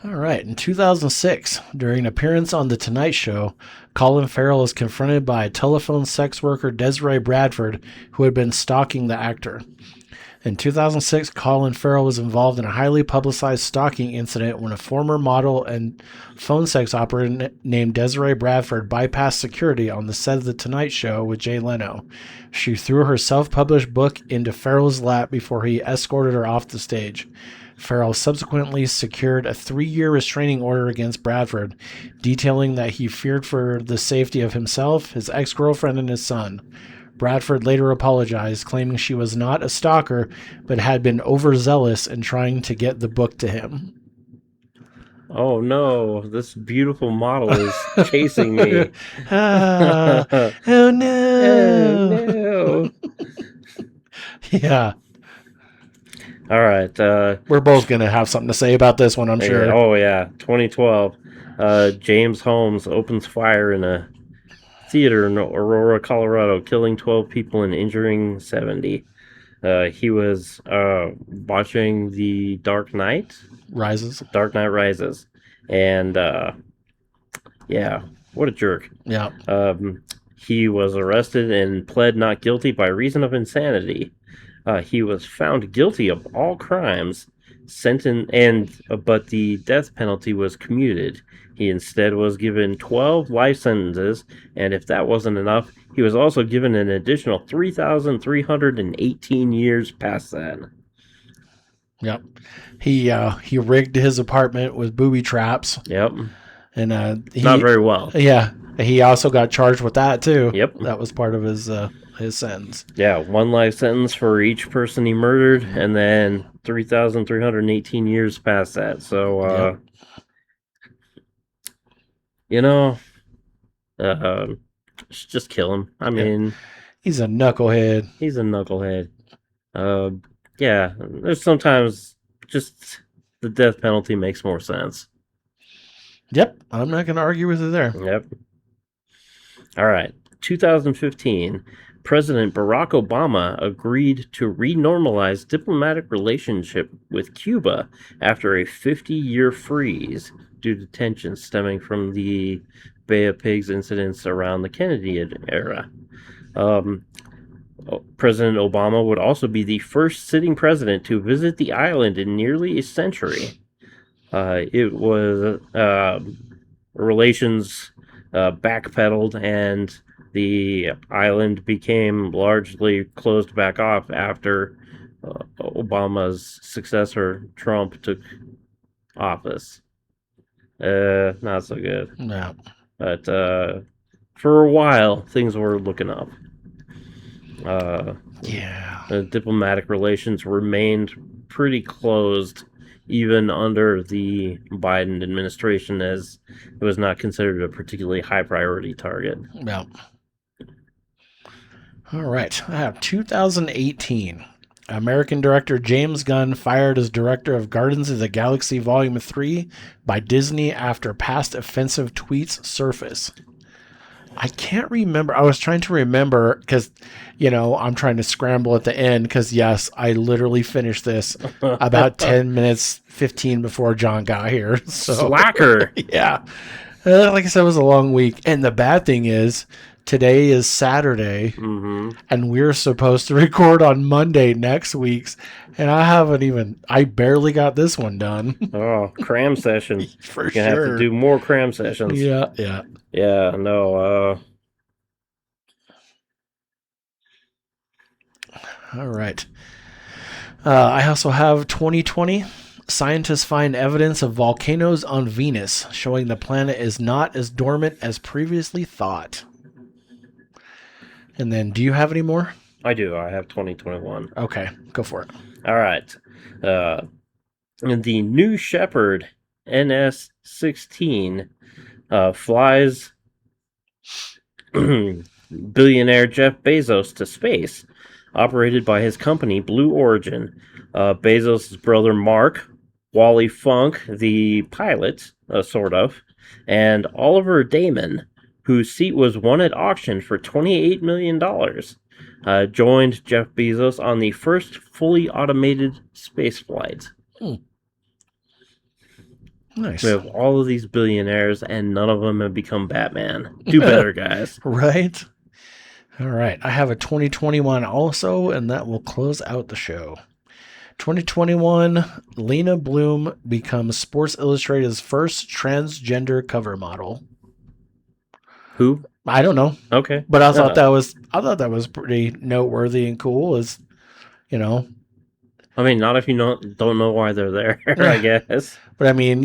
All right. In 2006, during an appearance on The Tonight Show, Colin Farrell is confronted by a telephone sex worker, Desiree Bradford, who had been stalking the actor. In 2006, Colin Farrell was involved in a highly publicized stalking incident when a former model and phone sex operator named Desiree Bradford bypassed security on the set of The Tonight Show with Jay Leno. She threw her self-published book into Farrell's lap before he escorted her off the stage. Farrell subsequently secured a 3-year restraining order against Bradford, detailing that he feared for the safety of himself, his ex-girlfriend, and his son. Bradford later apologized, claiming she was not a stalker, but had been overzealous in trying to get the book to him. Oh no, this beautiful model is chasing me. Oh no. Oh, no. Yeah. All right. We're both going to have something to say about this one, I'm sure. Yeah, oh, yeah. 2012. James Holmes opens fire in a theater in Aurora, Colorado, killing 12 people and injuring 70. He was watching The Dark Knight Rises. And, yeah, what a jerk. Yeah. He was arrested and pled not guilty by reason of insanity. He was found guilty of all crimes, but the death penalty was commuted. He instead was given 12 life sentences, and if that wasn't enough, he was also given an additional 3,318 years past that. Yep. He rigged his apartment with booby traps. Yep. And not very well. Yeah. He also got charged with that too. Yep. That was part of his sentence. Yeah, 1 life sentence for each person he murdered, and then 3,318 years past that. So, just kill him. I mean, he's a knucklehead. Yeah, there's sometimes just the death penalty makes more sense. Yep, I'm not going to argue with you there. Yep. All right, 2015. President Barack Obama agreed to renormalize diplomatic relationship with Cuba after a 50-year freeze due to tensions stemming from the Bay of Pigs incidents around the Kennedy era. President Obama would also be the first sitting president to visit the island in nearly a century. It was relations backpedaled, and the island became largely closed back off after Obama's successor, Trump, took office. Not so good. No. But for a while, things were looking up. The diplomatic relations remained pretty closed even under the Biden administration, as it was not considered a particularly high priority target. No. All right. I have 2018. American director James Gunn fired as director of Guardians of the Galaxy Volume 3 by Disney after past offensive tweets surface. I can't remember. I was trying to remember because, I'm trying to scramble at the end because, yes, I literally finished this about 10 minutes, 15 before John got here. So, Slacker. yeah. Like I said, it was a long week. And the bad thing is, today is Saturday, and we're supposed to record on Monday next week's, and I barely got this one done. Oh, cram session. For You're going to have to do more cram sessions. Yeah. Yeah, no. All right. I also have 2020. Scientists find evidence of volcanoes on Venus, showing the planet is not as dormant as previously thought. And then, do you have any more? I do. I have 2021. Okay, go for it. All right. The New Shepard NS-16 flies billionaire Jeff Bezos to space, operated by his company Blue Origin. Bezos' brother Mark, Wally Funk, the pilot, sort of, and Oliver Damon, whose seat was won at auction for $28 million, joined Jeff Bezos on the first fully automated space flight. Nice. We have all of these billionaires, and none of them have become Batman. Do better, guys. Right? All right. I have a 2021 also, and that will close out the show. 2021, Lena Bloom becomes Sports Illustrated's first transgender cover model. Who? I don't know. Okay. But I thought that was pretty noteworthy and cool, I mean, not if you don't know why they're there, I guess. But I mean,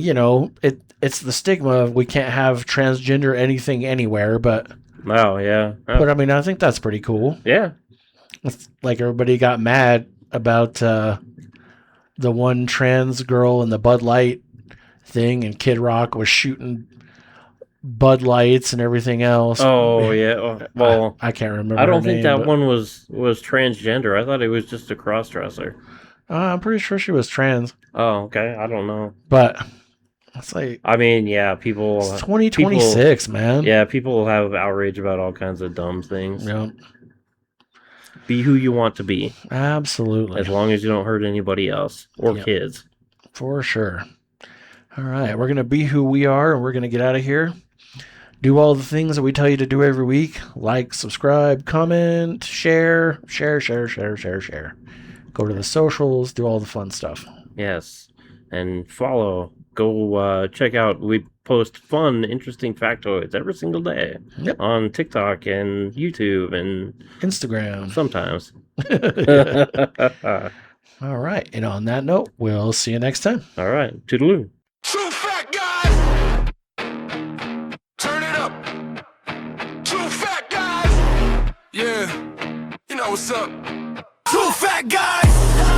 it's the stigma of we can't have transgender anything anywhere, but Oh, yeah. Oh. But I mean, I think that's pretty cool. Yeah. It's like everybody got mad about the one trans girl in the Bud Light thing, and Kid Rock was shooting Bud Lights and everything else. Oh, yeah. Well, I can't remember. I don't her think name, that one was transgender. I thought it was just a cross-dresser. I'm pretty sure she was trans. Oh, okay. I don't know. But it's like, I mean, yeah, people. it's 2026, man. Yeah, people have outrage about all kinds of dumb things. Yep. Be who you want to be, Absolutely. as long as you don't hurt anybody else or Yep. kids. For sure. All right. We're going to be who we are, and we're going to get out of here. Do all the things that we tell you to do every week. Like, subscribe, comment, share. Go to the socials, do all the fun stuff. Yes, and follow. Go check out. We post fun, interesting factoids every single day on TikTok and YouTube and Instagram. sometimes. All right. And on that note, we'll see you next time. All right. Toodaloo. True fat guys, turn it up. True fat guys, yeah, you know what's up. True fat guys.